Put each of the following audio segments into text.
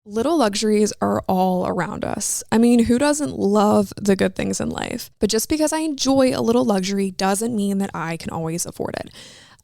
Little luxuries are all around us. I mean, who doesn't love the good things in life? But just because I enjoy a little luxury doesn't mean that I can always afford it.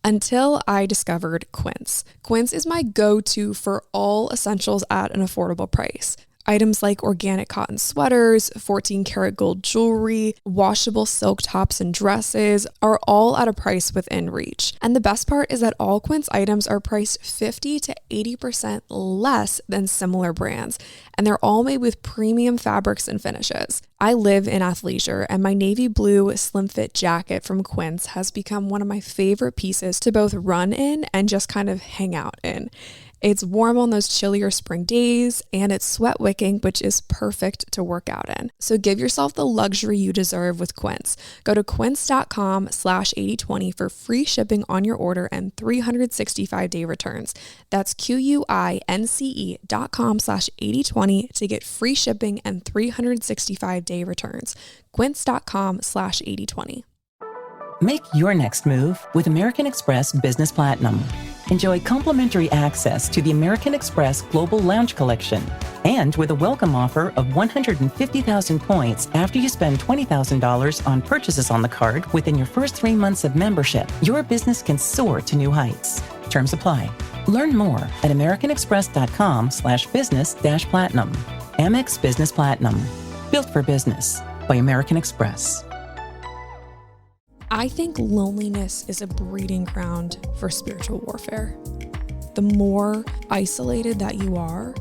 Until I discovered Quince. Quince is my go-to for all essentials at an affordable price. Items like organic cotton sweaters, 14 karat gold jewelry, washable silk tops and dresses are all at a price within reach. And the best part is that all Quince items are priced 50 to 80% less than similar brands. And they're all made with premium fabrics and finishes. I live in athleisure, and my navy blue slim fit jacket from Quince has become one of my favorite pieces to both run in and just kind of hang out in. It's warm on those chillier spring days, and it's sweat wicking, which is perfect to work out in. So give yourself the luxury you deserve with Quince. Go to quince.com/8020 for free shipping on your order and 365-day returns. That's QUINCE.com/8020 to get free shipping and 365-day returns. Quince.com/8020. Make your next move with American Express Business Platinum. Enjoy complimentary access to the American Express Global Lounge Collection. And with a welcome offer of 150,000 points after you spend $20,000 on purchases on the card within your first 3 months of membership, your business can soar to new heights. Terms apply. Learn more at americanexpress.com/business-platinum. Amex Business Platinum. Built for business by American Express. I think loneliness is a breeding ground for spiritual warfare. The more isolated that you are,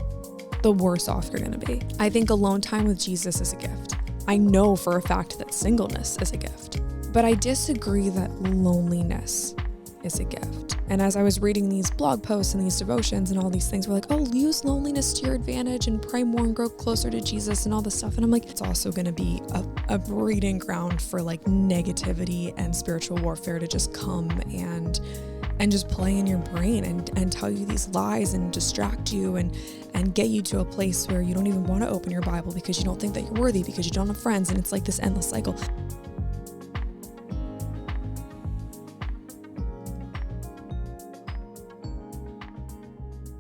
the worse off you're going to be. I think alone time with Jesus is a gift. I know for a fact that singleness is a gift, but I disagree that loneliness is a gift. And as I was reading these blog posts and these devotions and all these things, we're like, oh, use loneliness to your advantage and pray more and grow closer to Jesus and all this stuff. And I'm like, it's also going to be a breeding ground for like negativity and spiritual warfare to just come and just play in your brain and tell you these lies and distract you and get you to a place where you don't even want to open your Bible because you don't think that you're worthy because you don't have friends. And it's like this endless cycle.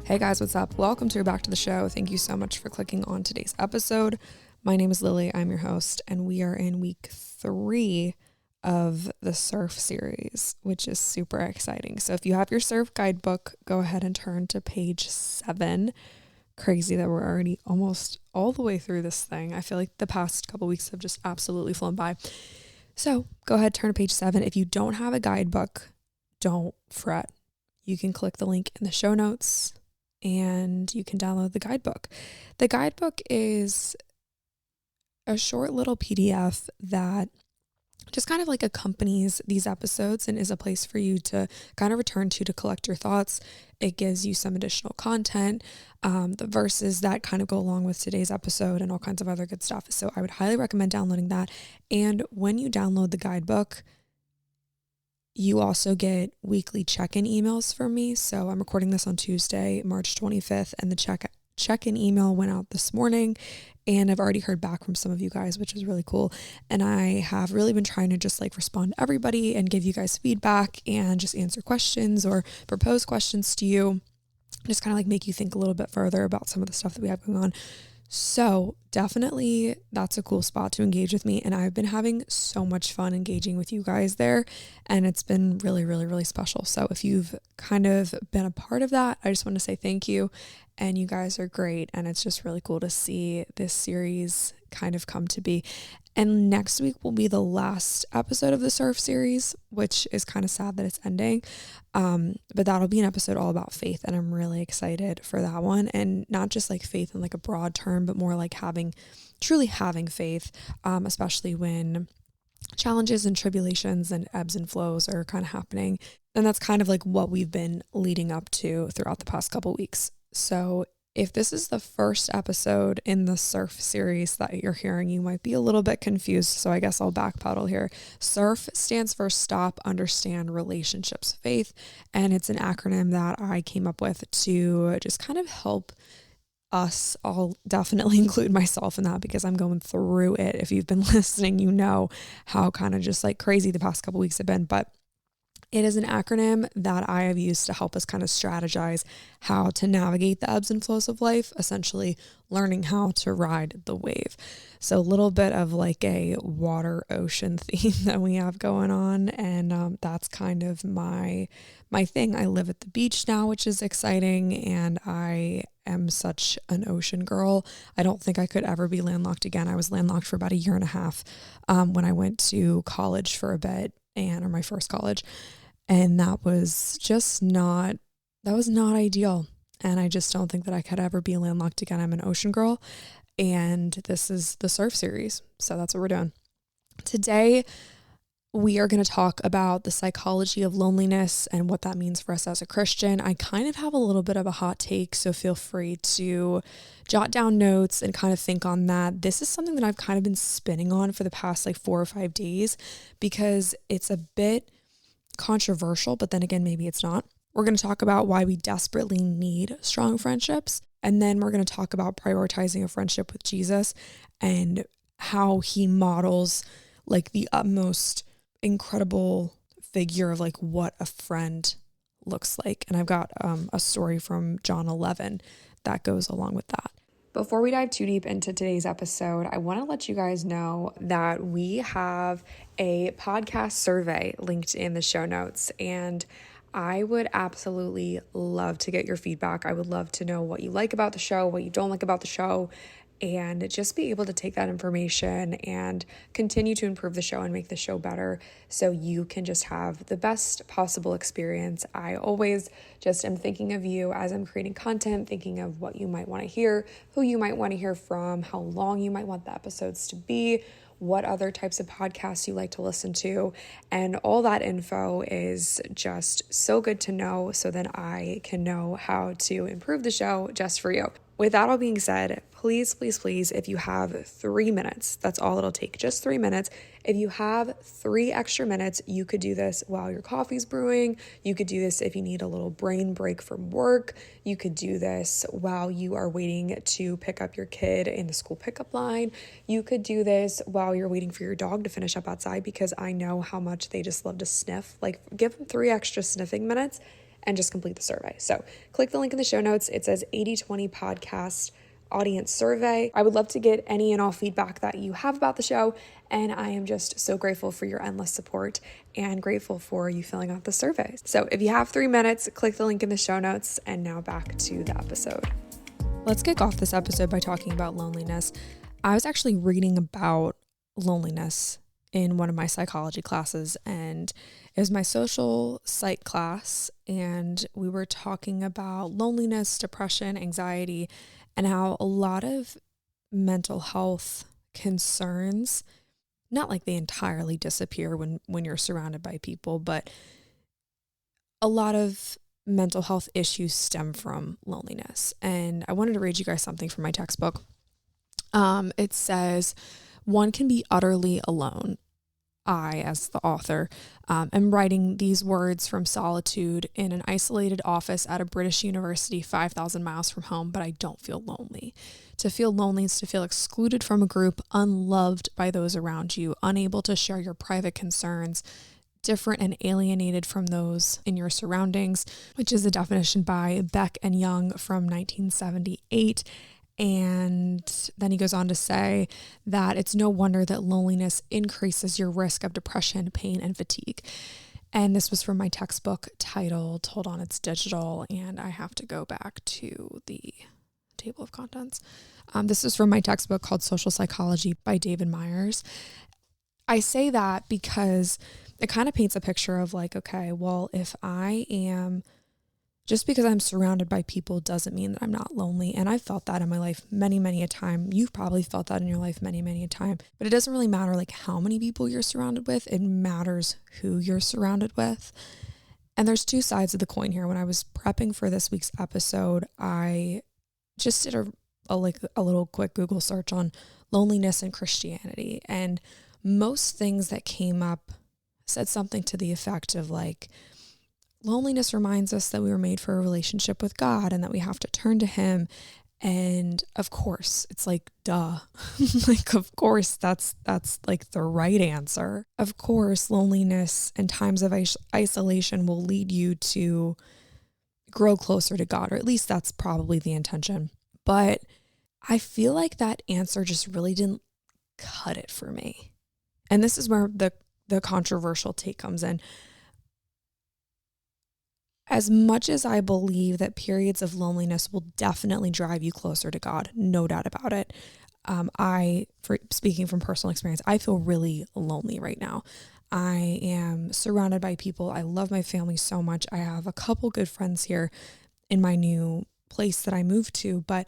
Hey guys, what's up? Welcome to Back to the Show. Thank you so much for clicking on today's episode. My name is Lily. I'm your host, and we are in week 3 of the surf series, which is super exciting. So if you have your surf guidebook, go ahead and turn to page 7. Crazy that we're already almost all the way through this thing. I feel like the past couple weeks have just absolutely flown by. So go ahead, turn to page 7. If you don't have a guidebook, don't fret. You can click the link in the show notes and you can download the guidebook. The guidebook is a short little PDF that just kind of like accompanies these episodes and is a place for you to kind of return to collect your thoughts. It gives you some additional content, the verses that kind of go along with today's episode and all kinds of other good stuff. So I would highly recommend downloading that. And when you download the guidebook, you also get weekly check-in emails from me. So I'm recording this on Tuesday, March 25th, and the check-in email went out this morning, and I've already heard back from some of you guys, which is really cool. And I have really been trying to just like respond to everybody and give you guys feedback and just answer questions or propose questions to you. Just kind of like make you think a little bit further about some of the stuff that we have going on. So definitely that's a cool spot to engage with me. And I've been having so much fun engaging with you guys there. And it's been really, really, really special. So if you've kind of been a part of that, I just want to say thank you. And you guys are great. And it's just really cool to see this series kind of come to be. And next week will be the last episode of the surf series, which is kind of sad that it's ending. But that'll be an episode all about faith. And I'm really excited for that one. And not just like faith in like a broad term, but more like truly having faith, especially when challenges and tribulations and ebbs and flows are kind of happening. And that's kind of like what we've been leading up to throughout the past couple weeks. So if this is the first episode in the surf series that you're hearing, you might be a little bit confused. So I guess I'll backpedal here. SURF stands for Stop, Understand, Relationships, Faith. And it's an acronym that I came up with to just kind of help us. I'll definitely include myself in that because I'm going through it. If you've been listening, you know how kind of just like crazy the past couple weeks have been. But It is an acronym that I have used to help us kind of strategize how to navigate the ebbs and flows of life, essentially learning how to ride the wave. So a little bit of like a water ocean theme that we have going on. And that's kind of my thing. I live at the beach now, which is exciting. And I am such an ocean girl. I don't think I could ever be landlocked again. I was landlocked for about a year and a half when I went to college for a bit, or my first college. And that was not ideal. And I just don't think that I could ever be landlocked again. I'm an ocean girl, and this is the surf series. So that's what we're doing. Today, we are going to talk about the psychology of loneliness and what that means for us as a Christian. I kind of have a little bit of a hot take, so feel free to jot down notes and kind of think on that. This is something that I've kind of been spinning on for the past like 4 or 5 days because it's a bit controversial, but then again, maybe it's not. We're going to talk about why we desperately need strong friendships. And then we're going to talk about prioritizing a friendship with Jesus and how he models like the utmost incredible figure of like what a friend looks like. And I've got a story from John 11 that goes along with that. Before we dive too deep into today's episode, I want to let you guys know that we have a podcast survey linked in the show notes, and I would absolutely love to get your feedback. I would love to know what you like about the show, what you don't like about the show, and just be able to take that information and continue to improve the show and make the show better so you can just have the best possible experience. I always just am thinking of you as I'm creating content, thinking of what you might want to hear, who you might want to hear from, how long you might want the episodes to be, what other types of podcasts you like to listen to, and all that info is just so good to know so that I can know how to improve the show just for you. With that all being said, please, if you have 3 minutes, that's all it'll take, just 3 minutes. If you have 3 extra minutes, you could do this while your coffee's brewing. You could do this if you need a little brain break from work. You could do this while you are waiting to pick up your kid in the school pickup line. You could do this while you're waiting for your dog to finish up outside, because I know how much they just love to sniff. Like, give them 3 extra sniffing minutes and just complete the survey. So click the link in the show notes. It says 80/20 podcast audience survey. I would love to get any and all feedback that you have about the show, and I am just so grateful for your endless support and grateful for you filling out the survey. So if you have 3 minutes, click the link in the show notes, and now back to the episode. Let's kick off this episode by talking about loneliness. I was actually reading about loneliness in one of my psychology classes, and it was my social psych class, and we were talking about loneliness, depression, anxiety, and how a lot of mental health concerns, not like they entirely disappear when you're surrounded by people, but a lot of mental health issues stem from loneliness. And I wanted to read you guys something from my textbook. It says, "One can be utterly alone." I, as the author, am writing these words from solitude in an isolated office at a British university 5,000 miles from home, but I don't feel lonely. To feel lonely is to feel excluded from a group, unloved by those around you, unable to share your private concerns, different and alienated from those in your surroundings, which is a definition by Beck and Young from 1978. And then he goes on to say that it's no wonder that loneliness increases your risk of depression, pain, and fatigue. And this was from my textbook titled, hold on, it's digital, and I have to go back to the table of contents. This is from my textbook called Social Psychology by David Myers. I say that because it kind of paints a picture of like, okay, well, if I am, just because I'm surrounded by people doesn't mean that I'm not lonely. And I've felt that in my life many, many a time. You've probably felt that in your life many, many a time. But it doesn't really matter like how many people you're surrounded with. It matters who you're surrounded with. And there's 2 sides of the coin here. When I was prepping for this week's episode, I just did a little quick Google search on loneliness and Christianity. And most things that came up said something to the effect of like, loneliness reminds us that we were made for a relationship with God and that we have to turn to him. And of course, it's like, duh. Like, of course, that's like the right answer. Of course, loneliness and times of isolation will lead you to grow closer to God, or at least that's probably the intention. But I feel like that answer just really didn't cut it for me. And this is where the controversial take comes in. As much as I believe that periods of loneliness will definitely drive you closer to God, no doubt about it. Speaking from personal experience, I feel really lonely right now. I am surrounded by people. I love my family so much. I have a couple good friends here in my new place that I moved to, but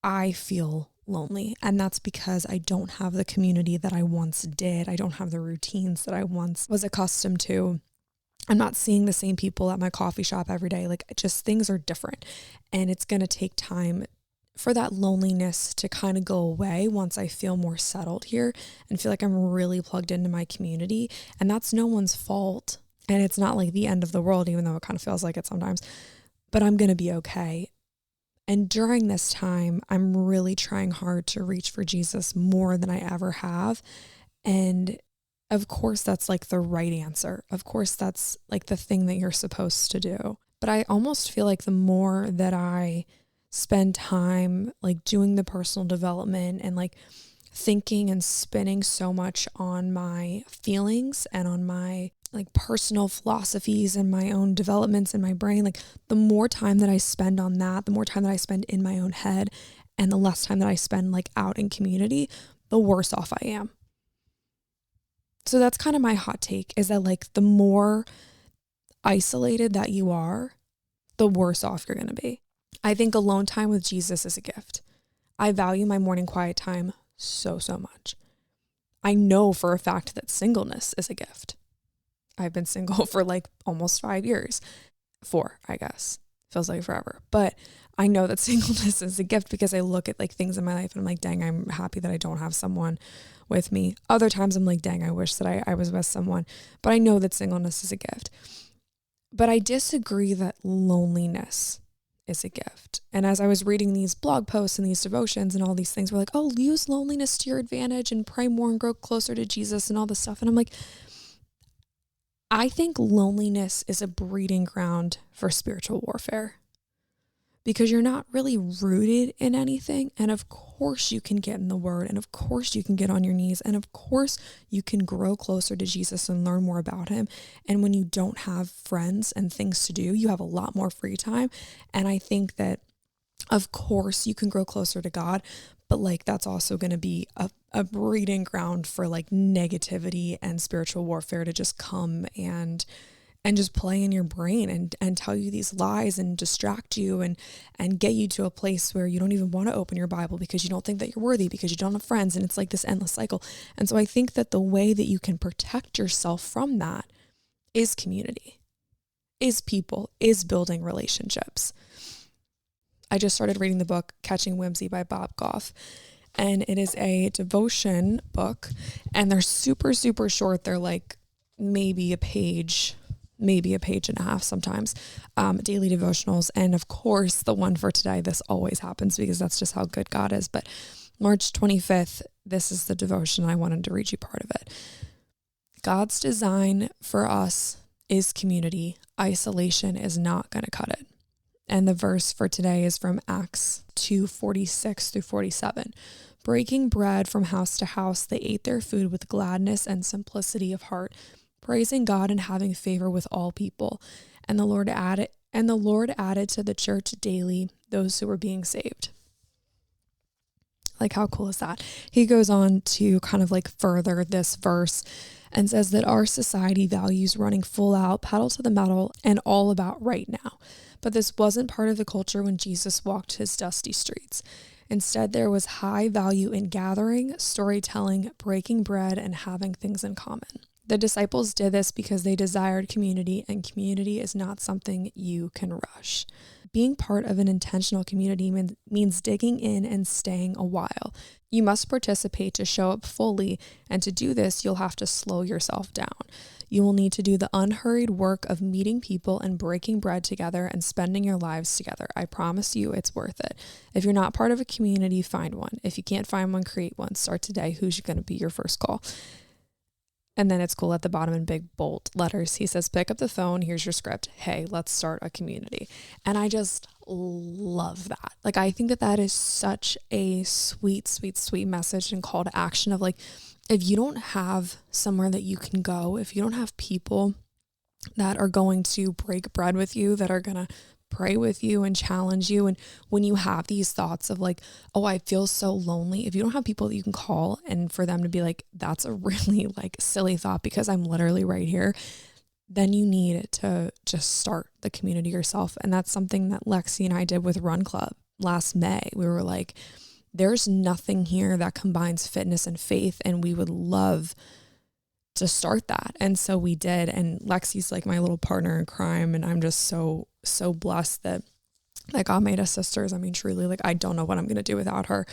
I feel lonely. And that's because I don't have the community that I once did. I don't have the routines that I once was accustomed to. I'm not seeing the same people at my coffee shop every day. Like, just things are different, and it's going to take time for that loneliness to kind of go away once I feel more settled here and feel like I'm really plugged into my community. And that's no one's fault. And it's not like the end of the world, even though it kind of feels like it sometimes, but I'm going to be okay. And during this time, I'm really trying hard to reach for Jesus more than I ever have. And of course, that's like the right answer. Of course, that's like the thing that you're supposed to do. But I almost feel like the more that I spend time like doing the personal development and like thinking and spinning so much on my feelings and on my like personal philosophies and my own developments in my brain, like the more time that I spend on that, the more time that I spend in my own head, and the less time that I spend like out in community, the worse off I am. So that's kind of my hot take, is that like the more isolated that you are, the worse off you're going to be. I think alone time with Jesus is a gift. I value my morning quiet time so much. I know for a fact that singleness is a gift. I've been single for like almost 5 years. 4, I guess. Feels like forever. But I know that singleness is a gift because I look at like things in my life and I'm like, dang, I'm happy that I don't have someone with me. Other times I'm like, dang, I wish that I was with someone. But I know that singleness is a gift. But I disagree that loneliness is a gift. And as I was reading these blog posts and these devotions and all these things, we're like, oh, use loneliness to your advantage and pray more and grow closer to Jesus and all this stuff. And I'm like, I think loneliness is a breeding ground for spiritual warfare, because you're not really rooted in anything. And of course you can get in the word, and of course you can get on your knees, and of course you can grow closer to Jesus and learn more about him. And when you don't have friends and things to do, you have a lot more free time. And I think that of course you can grow closer to God, but like that's also going to be a breeding ground for like negativity and spiritual warfare to just come and just play in your brain and tell you these lies and distract you and get you to a place where you don't even want to open your Bible because you don't think that you're worthy, because you don't have friends. And it's like this endless cycle. And so I think that the way that you can protect yourself from that is community, is people, is building relationships. I just started reading the book Catching Whimsy by Bob Goff, and it is a devotion book, and they're super short. They're like maybe a page and a half sometimes, daily devotionals. And of course, the one for today, this always happens because that's just how good God is. But March 25th, this is the devotion. I wanted to read you part of it. God's design for us is community. Isolation is not going to cut it. And the verse for today is from Acts 2:46 through 47. Breaking bread from house to house, they ate their food with gladness and simplicity of heart, praising God and having favor with all people. And the Lord added to the church daily those who were being saved. Like, how cool is that? He goes on to kind of like further this verse and says that our society values running full out, pedal to the metal, and all about right now. But this wasn't part of the culture when Jesus walked his dusty streets. Instead, there was high value in gathering, storytelling, breaking bread, and having things in common. The disciples did this because they desired community, and community is not something you can rush. Being part of an intentional community means digging in and staying a while. You must participate to show up fully, and to do this, you'll have to slow yourself down. You will need to do the unhurried work of meeting people and breaking bread together and spending your lives together. I promise you it's worth it. If you're not part of a community, find one. If you can't find one, create one. Start today. Who's going to be your first call? And then it's cool at the bottom in big bold letters. He says, pick up the phone. Here's your script. Hey, let's start a community. And I just love that. Like, I think that is such a sweet, sweet, sweet message and call to action of like, if you don't have somewhere that you can go, if you don't have people that are going to break bread with you, that are going to pray with you and challenge you. And when you have these thoughts of like, oh, I feel so lonely, if you don't have people that you can call and for them to be like, that's a really like silly thought because I'm literally right here, then you need to just start the community yourself. And that's something that Lexi and I did with Run Club last May. We were like, there's nothing here that combines fitness and faith, and we would love to start that. And so we did. And Lexi's like my little partner in crime. And I'm just so blessed that God made us sisters. I mean, truly, like, I don't know what I'm going to do without her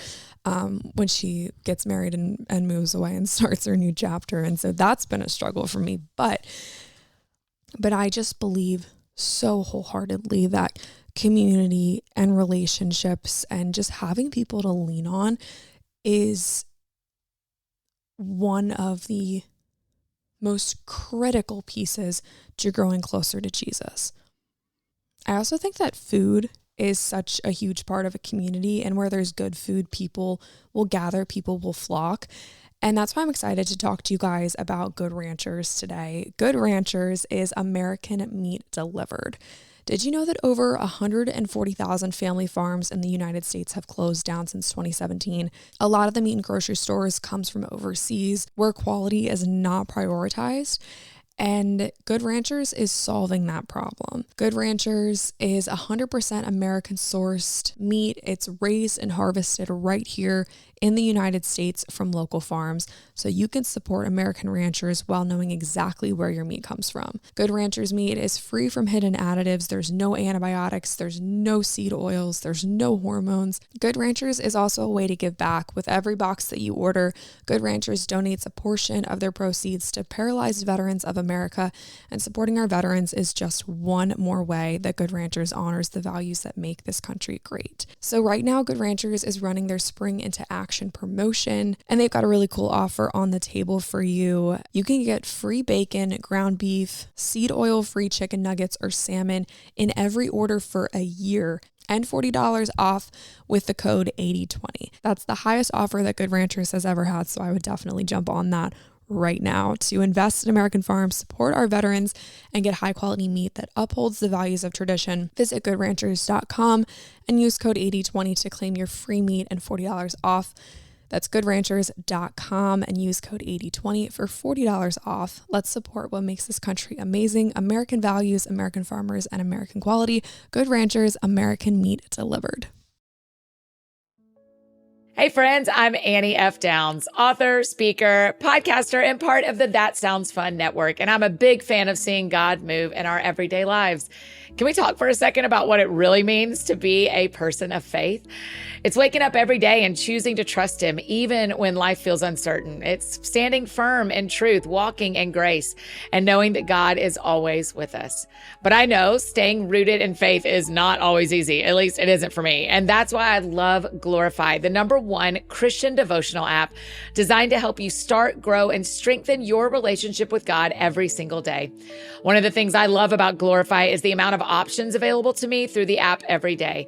when she gets married and moves away and starts her new chapter. And so that's been a struggle for me. But I just believe so wholeheartedly that community and relationships and just having people to lean on is one of the most critical pieces to growing closer to Jesus. I also think that food is such a huge part of a community, and where there's good food, people will gather, people will flock. And that's why I'm excited to talk to you guys about Good Ranchers today. Good Ranchers is American meat delivered. Did you know that over 140,000 family farms in the United States have closed down since 2017? A lot of the meat in grocery stores comes from overseas where quality is not prioritized. And Good Ranchers is solving that problem. Good Ranchers is 100% American sourced meat. It's raised and harvested right here in the United States from local farms, so you can support American ranchers while knowing exactly where your meat comes from. Good Ranchers meat is free from hidden additives. There's no antibiotics. There's no seed oils. There's no hormones. Good Ranchers is also a way to give back. With every box that you order, Good Ranchers donates a portion of their proceeds to paralyzed veterans of America, and supporting our veterans is just one more way that Good Ranchers honors the values that make this country great. So right now, Good Ranchers is running their Spring into Action promotion, and they've got a really cool offer on the table for you. You can get free bacon, ground beef, seed oil free chicken nuggets or salmon in every order for a year, and $40 off with the code 8020. That's the highest offer that Good Ranchers has ever had, so I would definitely jump on that right now to invest in American farms, support our veterans, and get high quality meat that upholds the values of tradition. Visit goodranchers.com and use code 8020 to claim your free meat and $40 off. That's goodranchers.com and use code 8020 for $40 off. Let's support what makes this country amazing. American values, American farmers, and American quality. Good Ranchers, American meat delivered. Hey friends, I'm Annie F. Downs, author, speaker, podcaster, and part of the That Sounds Fun network. And I'm a big fan of seeing God move in our everyday lives. Can we talk for a second about what it really means to be a person of faith? It's waking up every day and choosing to trust Him, even when life feels uncertain. It's standing firm in truth, walking in grace, and knowing that God is always with us. But I know staying rooted in faith is not always easy. At least it isn't for me. And that's why I love Glorify, the #1 Christian devotional app designed to help you start, grow, and strengthen your relationship with God every single day. One of the things I love about Glorify is the amount of options available to me through the app every day.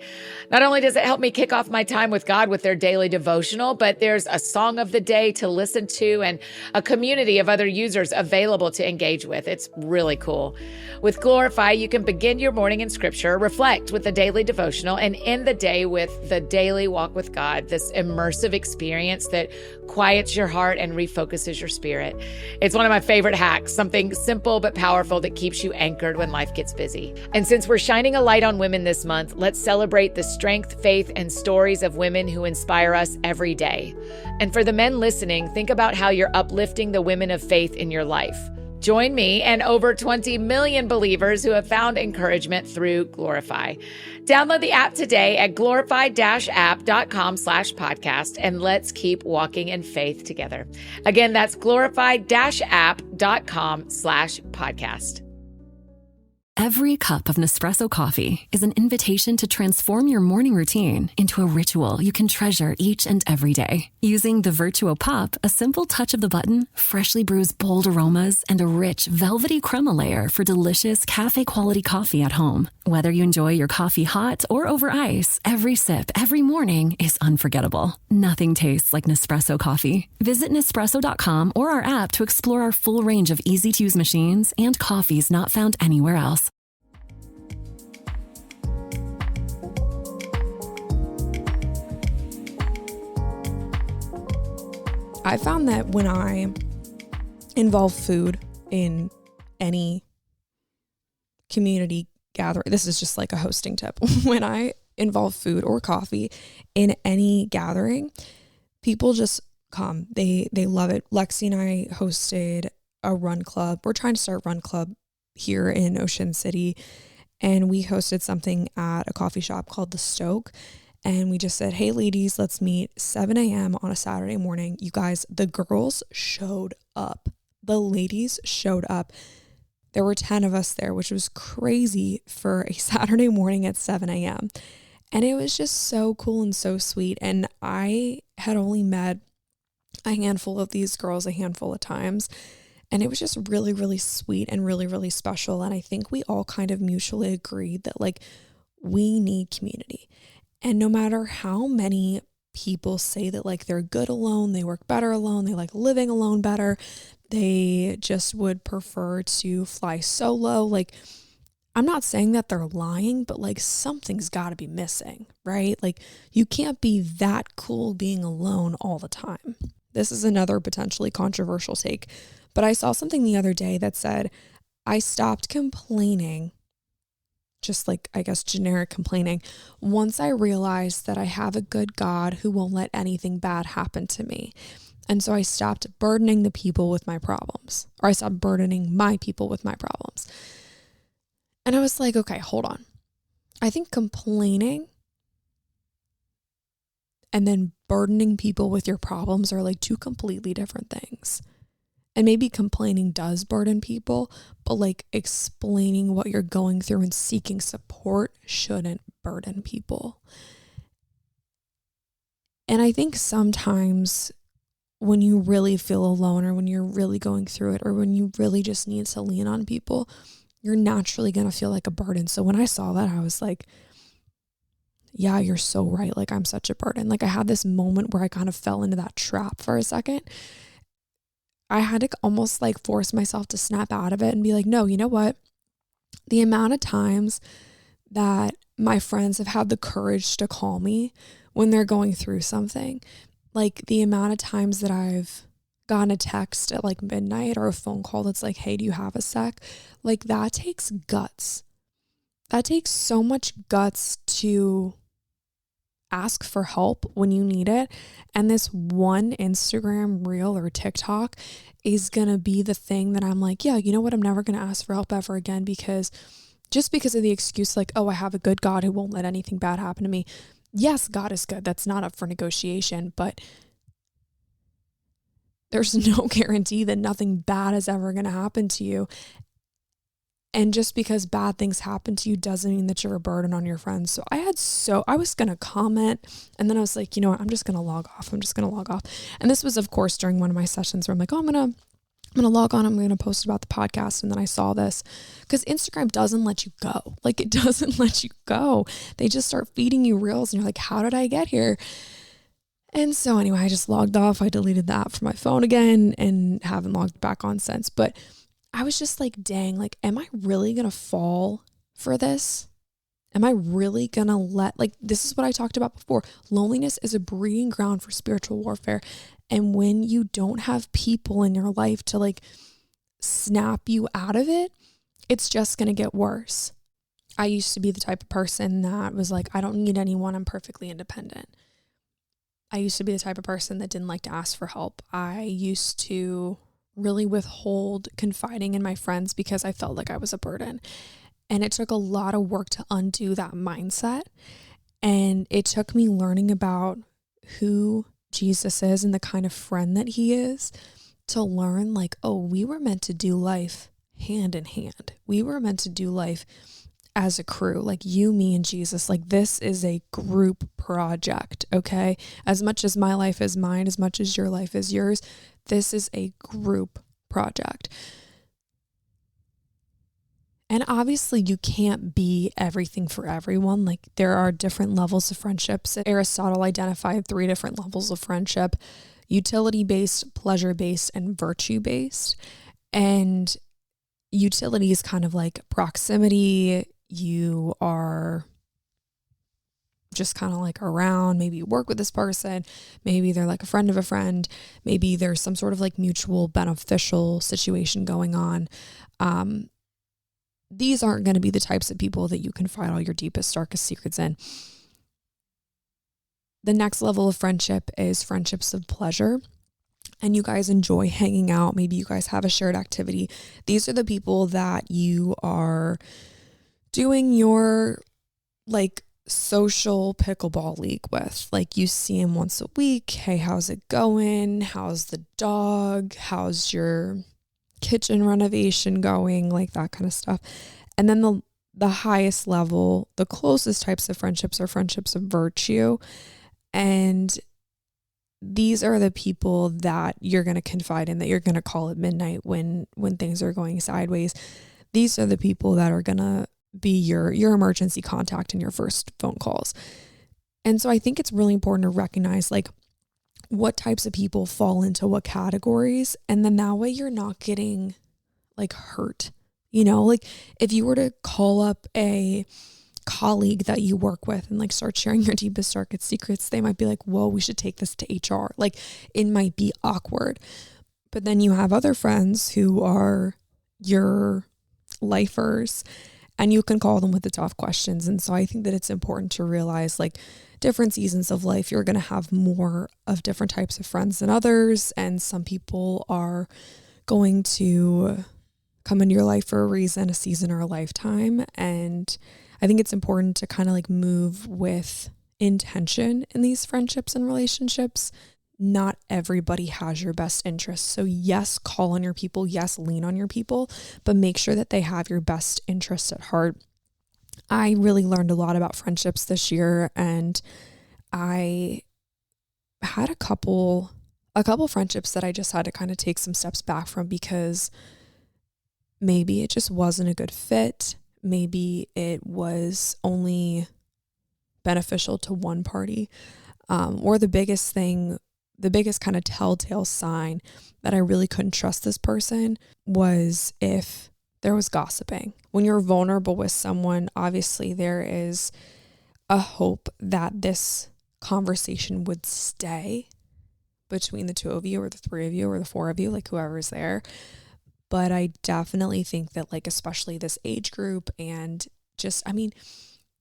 Not only does it help me kick off my time with God with their daily devotional, but there's a song of the day to listen to and a community of other users available to engage with. It's really cool. With Glorify, you can begin your morning in scripture, reflect with the daily devotional, and end the day with the daily walk with God, this immersive experience that quiets your heart and refocuses your spirit. It's one of my favorite hacks, something simple but powerful that keeps you anchored when life gets busy. And since we're shining a light on women this month, let's celebrate the strength, faith, and stories of women who inspire us every day. And for the men listening, think about how you're uplifting the women of faith in your life. Join me and over 20 million believers who have found encouragement through Glorify. Download the app today at glorify-app.com/podcast, and let's keep walking in faith together. Again, that's glorify-app.com/podcast. Every cup of Nespresso coffee is an invitation to transform your morning routine into a ritual you can treasure each and every day. Using the Virtuo Pup, a simple touch of the button freshly brews bold aromas and a rich, velvety crema layer for delicious cafe-quality coffee at home. Whether you enjoy your coffee hot or over ice, every sip, every morning is unforgettable. Nothing tastes like Nespresso coffee. Visit Nespresso.com or our app to explore our full range of easy-to-use machines and coffees not found anywhere else. I found that when I involve food in any community gathering, this is just like a hosting tip. When I involve food or coffee in any gathering, people just come. They love it. Lexi and I hosted a run club. We're trying to start a run club here in Ocean City, and we hosted something at a coffee shop called The Stoke. And we just said, hey, ladies, let's meet 7 a.m. on a Saturday morning. You guys, the girls showed up. The ladies showed up. There were 10 of us there, which was crazy for a Saturday morning at 7 a.m. And it was just so cool and so sweet. And I had only met a handful of these girls a handful of times. And it was just really, really sweet and really, really special. And I think we all kind of mutually agreed that like we need community. And no matter how many people say that like they're good alone, they work better alone, they like living alone better, they just would prefer to fly solo. Like, I'm not saying that they're lying, but like something's got to be missing, right? Like you can't be that cool being alone all the time. This is another potentially controversial take, but I saw something the other day that said, I stopped complaining, just like, I guess, generic complaining, once I realized that I have a good God who won't let anything bad happen to me. And so I stopped burdening the people with my problems, or I stopped burdening my people with my problems. And I was like, okay, hold on. I think complaining and then burdening people with your problems are like two completely different things. And maybe complaining does burden people, but like explaining what you're going through and seeking support shouldn't burden people. And I think sometimes when you really feel alone, or when you're really going through it, or when you really just need to lean on people, you're naturally going to feel like a burden. So when I saw that, I was like, yeah, you're so right. Like I'm such a burden. Like I had this moment where I kind of fell into that trap for a second. I had to almost like force myself to snap out of it and be like, no, you know what? The amount of times that my friends have had the courage to call me when they're going through something, like the amount of times that I've gotten a text at like midnight or a phone call that's like, hey, do you have a sec? Like that takes guts. That takes so much guts to ask for help when you need it. And this one Instagram reel or TikTok is going to be the thing that I'm like, yeah, you know what? I'm never going to ask for help ever again, because just because of the excuse, like, oh, I have a good God who won't let anything bad happen to me. Yes, God is good. That's not up for negotiation, but there's no guarantee that nothing bad is ever going to happen to you. And just because bad things happen to you doesn't mean that you're a burden on your friends. So I was going to comment, and then I was like, you know what? I'm just going to log off. And this was, of course, during one of my sessions where I'm like, oh, I'm going to log on. I'm going to post about the podcast. And then I saw this, because Instagram doesn't let you go. Like it doesn't let you go. They just start feeding you reels and you're like, how did I get here? And so anyway, I just logged off. I deleted the app from my phone again and haven't logged back on since. But I was just like, dang, like, am I really going to fall for this? Am I really going to this is what I talked about before. Loneliness is a breeding ground for spiritual warfare. And when you don't have people in your life to like snap you out of it, it's just going to get worse. I used to be the type of person that was like, I don't need anyone. I'm perfectly independent. I used to be the type of person that didn't like to ask for help. I used to really withhold confiding in my friends because I felt like I was a burden. And it took a lot of work to undo that mindset. And it took me learning about who Jesus is and the kind of friend that he is to learn like, oh, we were meant to do life hand in hand. We were meant to do life as a crew, like you, me, and Jesus. Like this is a group project, okay? As much as my life is mine, as much as your life is yours, this is a group project. And obviously you can't be everything for everyone. Like there are different levels of friendships. Aristotle identified 3 different levels of friendship: utility-based, pleasure-based, and virtue-based. And utility is kind of like proximity. You are just kind of like around, maybe you work with this person, maybe they're like a friend of a friend, maybe there's some sort of like mutual beneficial situation going on. These aren't going to be the types of people that you confide all your deepest, darkest secrets in. The next level of friendship is friendships of pleasure. And you guys enjoy hanging out. Maybe you guys have a shared activity. These are the people that you are doing your like social pickleball league with. Like you see them once a week. Hey, how's it going? How's the dog? How's your kitchen renovation going? Like that kind of stuff. And then the highest level, the closest types of friendships are friendships of virtue. And these are the people that you're going to confide in, that you're going to call at midnight when things are going sideways. These are the people that are going to be your emergency contact in your first phone calls. And so I think it's really important to recognize like what types of people fall into what categories. And then that way you're not getting like hurt, you know, like if you were to call up a colleague that you work with and like start sharing your deepest, darkest secrets, they might be like, whoa, we should take this to HR. Like it might be awkward. But then you have other friends who are your lifers and you can call them with the tough questions. And so I think that it's important to realize like different seasons of life, you're going to have more of different types of friends than others. And some people are going to come into your life for a reason, a season, or a lifetime. And I think it's important to kind of like move with intention in these friendships and relationships. Not everybody has your best interests. So yes, call on your people. Yes, lean on your people, but make sure that they have your best interests at heart. I really learned a lot about friendships this year, and I had a couple friendships that I just had to kind of take some steps back from because maybe it just wasn't a good fit. Maybe it was only beneficial to one party. Or the biggest kind of telltale sign that I really couldn't trust this person was if there was gossiping. When you're vulnerable with someone, obviously there is a hope that this conversation would stay between the 2 of you or the 3 of you or the 4 of you, like whoever's there. But I definitely think that like, especially this age group and just, I mean,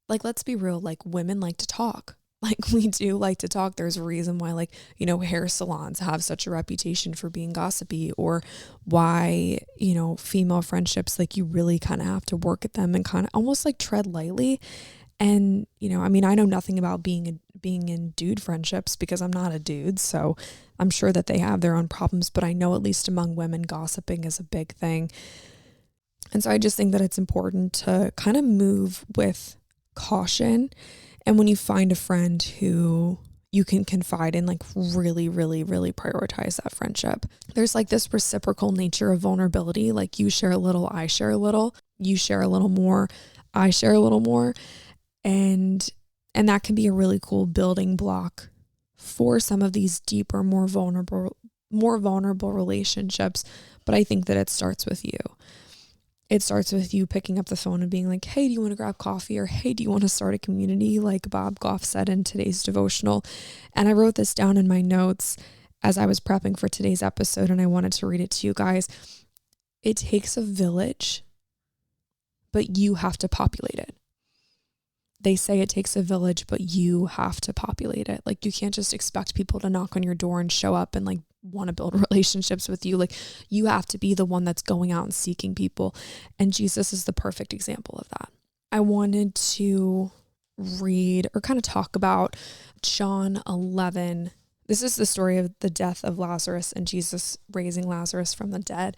like, let's be real, like women like to talk. Like we do like to talk. There's a reason why like, you know, hair salons have such a reputation for being gossipy, or why, you know, female friendships, like you really kind of have to work at them and kind of almost like tread lightly. And, you know, I mean, I know nothing about being in dude friendships because I'm not a dude. So I'm sure that they have their own problems, but I know at least among women, gossiping is a big thing. And so I just think that it's important to kind of move with caution. And when you find a friend who you can confide in, like really, really, really prioritize that friendship. There's like this reciprocal nature of vulnerability. Like you share a little, I share a little, you share a little more, I share a little more. And that can be a really cool building block for some of these deeper, more vulnerable relationships. But I think that it starts with you. It starts with you picking up the phone and being like, hey, do you want to grab coffee? Or hey, do you want to start a community? Like Bob Goff said in today's devotional. And I wrote this down in my notes as I was prepping for today's episode, and I wanted to read it to you guys. It takes a village, but you have to populate it. They say it takes a village, but you have to populate it. Like you can't just expect people to knock on your door and show up and like want to build relationships with you. Like, you have to be the one that's going out and seeking people. And Jesus is the perfect example of that. I wanted to read or kind of talk about John 11. This is the story of the death of Lazarus and Jesus raising Lazarus from the dead.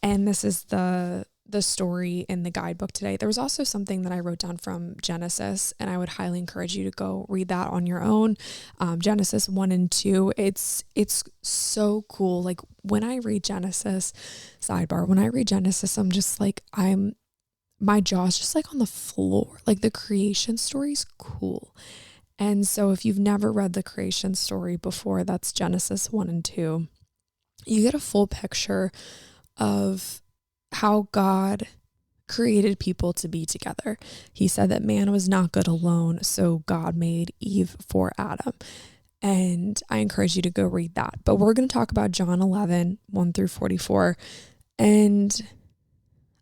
And this is the story in the guidebook today. There was also something that I wrote down from Genesis, and I would highly encourage you to go read that on your own. Genesis 1 and 2. It's so cool. Like, when I read Genesis, sidebar, when I read Genesis, I'm just like, my jaw's just like on the floor. Like, the creation story is cool. And so if you've never read the creation story before, that's Genesis 1 and 2. You get a full picture of how God created people to be together. He said that man was not good alone, so God made Eve for Adam. And I encourage you to go read that. But we're going to talk about John 11, 1 through 44. And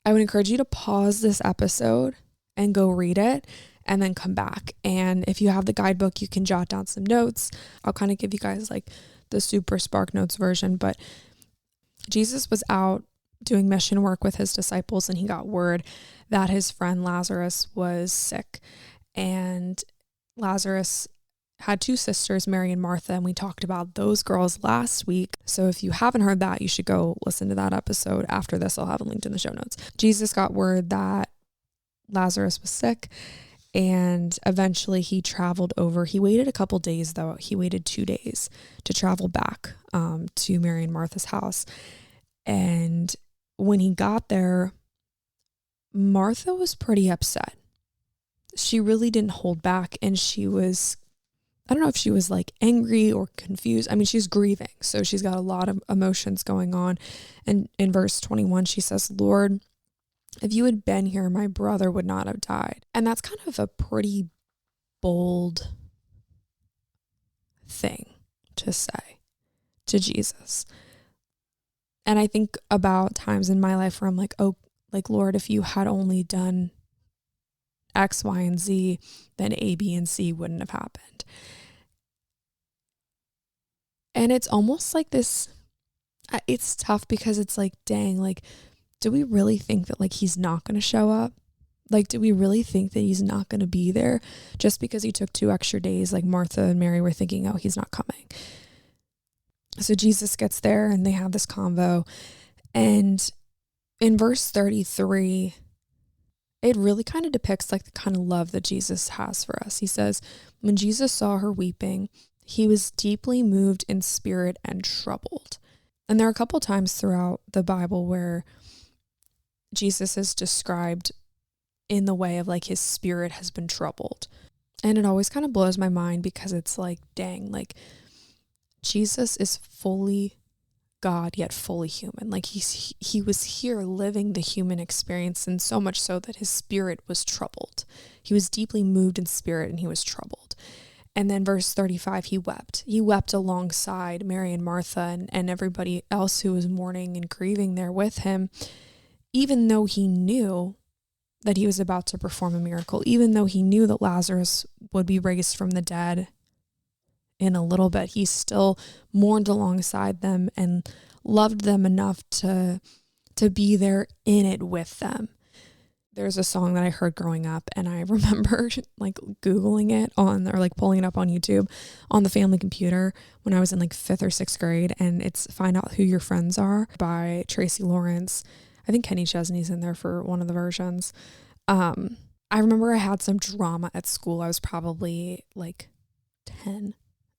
I would encourage you to pause this episode and go read it and then come back. And if you have the guidebook, you can jot down some notes. I'll kind of give you guys like the super Spark Notes version. But Jesus was out doing mission work with his disciples, and he got word that his friend Lazarus was sick. And Lazarus had two sisters, Mary and Martha, and we talked about those girls last week. So if you haven't heard that, you should go listen to that episode. After this, I'll have it linked in the show notes. Jesus got word that Lazarus was sick, and eventually he traveled over. He waited a couple days, though. He waited 2 days to travel back to Mary and Martha's house. And when he got there, Martha was pretty upset. She really didn't hold back, and she was, I don't know if she was like angry or confused. I mean, she's grieving, so she's got a lot of emotions going on. And in verse 21, she says, "Lord, if you had been here, my brother would not have died." And that's kind of a pretty bold thing to say to Jesus. And I think about times in my life where I'm like, oh, like, Lord, if you had only done X, Y, and Z, then A, B, and C wouldn't have happened. And it's almost like this, it's tough because it's like, dang, like, do we really think that like he's not going to show up? Like, do we really think that he's not going to be there just because he took 2 extra days? Like Martha and Mary were thinking, oh, he's not coming. So Jesus gets there and they have this convo. And in verse 33, it really kind of depicts like the kind of love that Jesus has for us. He says, when Jesus saw her weeping, he was deeply moved in spirit and troubled. And there are a couple times throughout the Bible where Jesus is described in the way of like his spirit has been troubled. And it always kind of blows my mind because it's like, dang, like Jesus is fully God yet fully human. Like he was here living the human experience, and so much so that his spirit was troubled. He was deeply moved in spirit and he was troubled. And then verse 35, he wept. He wept alongside Mary and Martha and everybody else who was mourning and grieving there with him, even though he knew that he was about to perform a miracle, even though he knew that Lazarus would be raised from the dead in a little bit. He still mourned alongside them and loved them enough to be there in it with them. There's a song that I heard growing up, and I remember like Googling it or like pulling it up on YouTube on the family computer when I was in like 5th or 6th grade. And it's Find Out Who Your Friends Are by Tracy Lawrence. I think Kenny Chesney's in there for one of the versions. I remember I had some drama at school. I was probably like 10.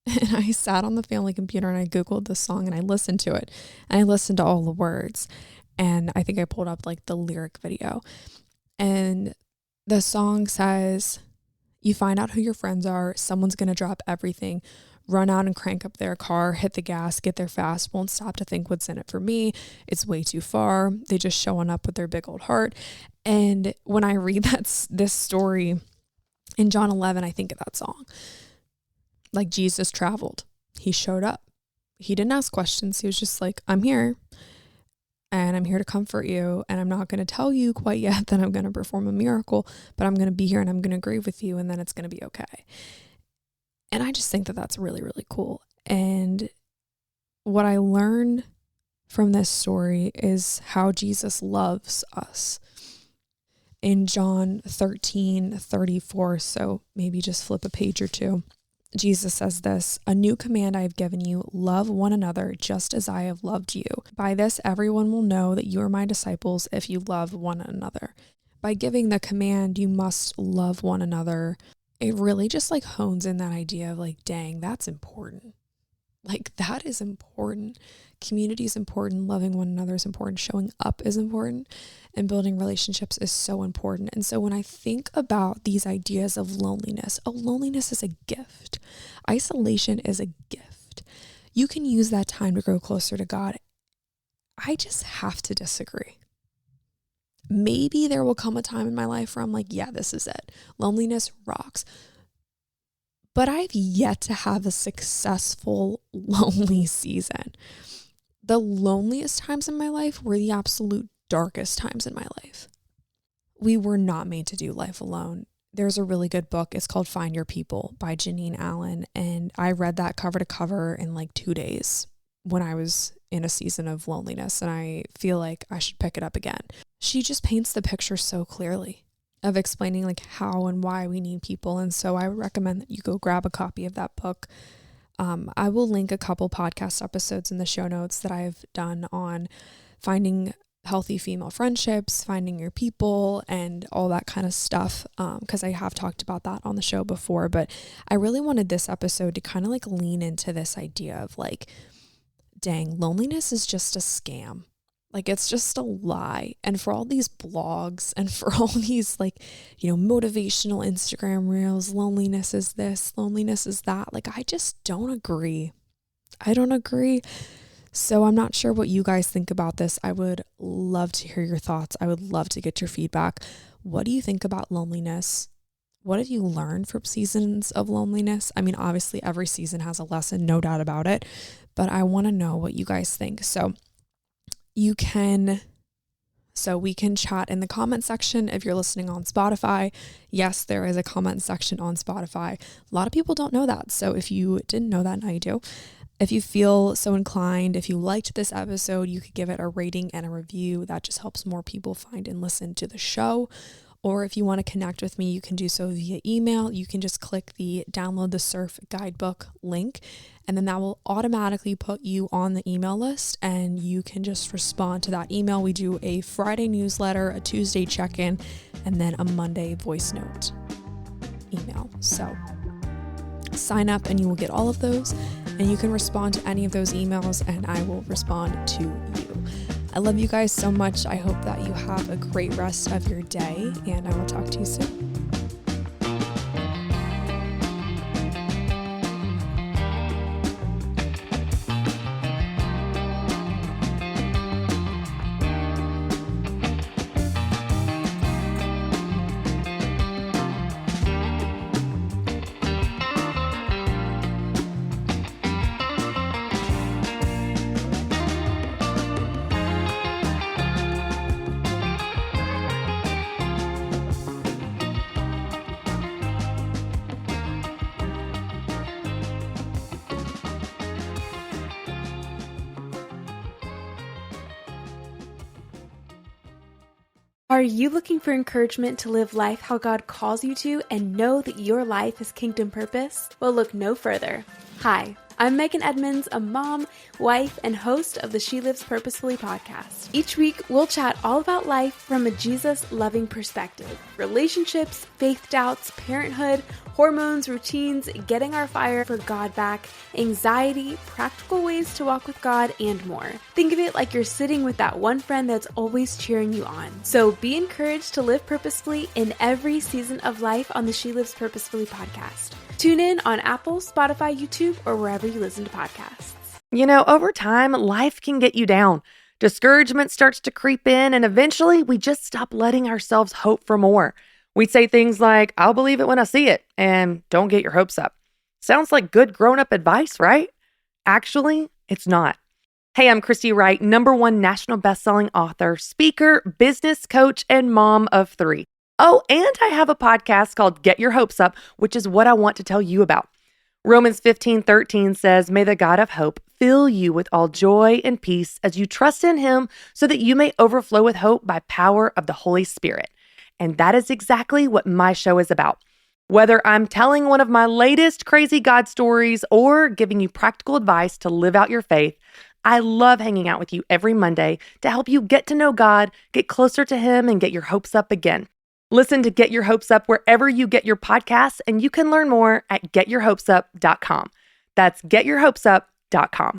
And I sat on the family computer and I Googled the song and I listened to it. And I listened to all the words. And I think I pulled up like the lyric video. And the song says, you find out who your friends are. Someone's going to drop everything, run out and crank up their car, hit the gas, get there fast, won't stop to think what's in it for me. It's way too far. They just showing up with their big old heart. And when I read this story in John 11, I think of that song. Like Jesus traveled. He showed up. He didn't ask questions. He was just like, I'm here and I'm here to comfort you. And I'm not going to tell you quite yet that I'm going to perform a miracle, but I'm going to be here and I'm going to grieve with you. And then it's going to be okay. And I just think that that's really, really cool. And what I learned from this story is how Jesus loves us. In John 13:34, so maybe just flip a page or two, Jesus says this, "A new command I have given you, love one another just as I have loved you. By this, everyone will know that you are my disciples if you love one another." By giving the command, you must love one another, it really just like hones in that idea of like, dang, that's important. Like that is important. Community is important. Loving one another is important. Showing up is important. And building relationships is so important. And so when I think about these ideas of loneliness, loneliness is a gift. Isolation is a gift. You can use that time to grow closer to God. I just have to disagree. Maybe there will come a time in my life where I'm like, yeah, this is it. Loneliness rocks. But I've yet to have a successful lonely season. The loneliest times in my life were the absolute darkest times in my life. We were not made to do life alone. There's a really good book. It's called Find Your People by Janine Allen. And I read that cover to cover in like 2 days when I was in a season of loneliness. And I feel like I should pick it up again. She just paints the picture so clearly of explaining like how and why we need people. And so I would recommend that you go grab a copy of that book. I will link a couple podcast episodes in the show notes that I've done on finding healthy female friendships, finding your people, and all that kind of stuff. Because I have talked about that on the show before, but I really wanted this episode to kind of like lean into this idea of like, dang, loneliness is just a scam. Like it's just a lie. And for all these blogs and for all these like, motivational Instagram reels, loneliness is this, loneliness is that. Like I just don't agree. I don't agree. So I'm not sure what you guys think about this. I would love to hear your thoughts. I would love to get your feedback. What do you think about loneliness? What have you learned from seasons of loneliness? I mean, obviously every season has a lesson, no doubt about it, but I want to know what you guys think. So we can chat in the comment section if you're listening on Spotify. Yes, there is a comment section on Spotify. A lot of people don't know that. So if you didn't know that, now you do. If you feel so inclined, if you liked this episode, you could give it a rating and a review. That just helps more people find and listen to the show. Or if you want to connect with me, you can do so via email. You can just click the download the surf guidebook link, and then that will automatically put you on the email list, and you can just respond to that email. We do a Friday newsletter, a Tuesday check-in, and then a Monday voice note email. So sign up and you will get all of those, and you can respond to any of those emails and I will respond to you. I love you guys so much. I hope that you have a great rest of your day, and I will talk to you soon. Are you looking for encouragement to live life how God calls you to and know that your life is kingdom purpose? Well, look no further. Hi, I'm Megan Edmonds, a mom, wife, and host of the She Lives Purposefully podcast. Each week, we'll chat all about life from a Jesus-loving perspective. Relationships, faith doubts, parenthood, hormones, routines, getting our fire for God back, anxiety, practical ways to walk with God, and more. Think of it like you're sitting with that one friend that's always cheering you on. So be encouraged to live purposefully in every season of life on the She Lives Purposefully podcast. Tune in on Apple, Spotify, YouTube, or wherever you listen to podcasts. Over time, life can get you down. Discouragement starts to creep in, and eventually we just stop letting ourselves hope for more. We say things like, I'll believe it when I see it, and don't get your hopes up. Sounds like good grown-up advice, right? Actually, it's not. Hey, I'm Christy Wright, #1 national best-selling author, speaker, business coach, and mom of 3. Oh, and I have a podcast called Get Your Hopes Up, which is what I want to tell you about. Romans 15:13 says, "May the God of hope fill you with all joy and peace as you trust in him so that you may overflow with hope by power of the Holy Spirit." And that is exactly what my show is about. Whether I'm telling one of my latest crazy God stories or giving you practical advice to live out your faith, I love hanging out with you every Monday to help you get to know God, get closer to him, and get your hopes up again. Listen to Get Your Hopes Up wherever you get your podcasts, and you can learn more at getyourhopesup.com. That's getyourhopesup.com.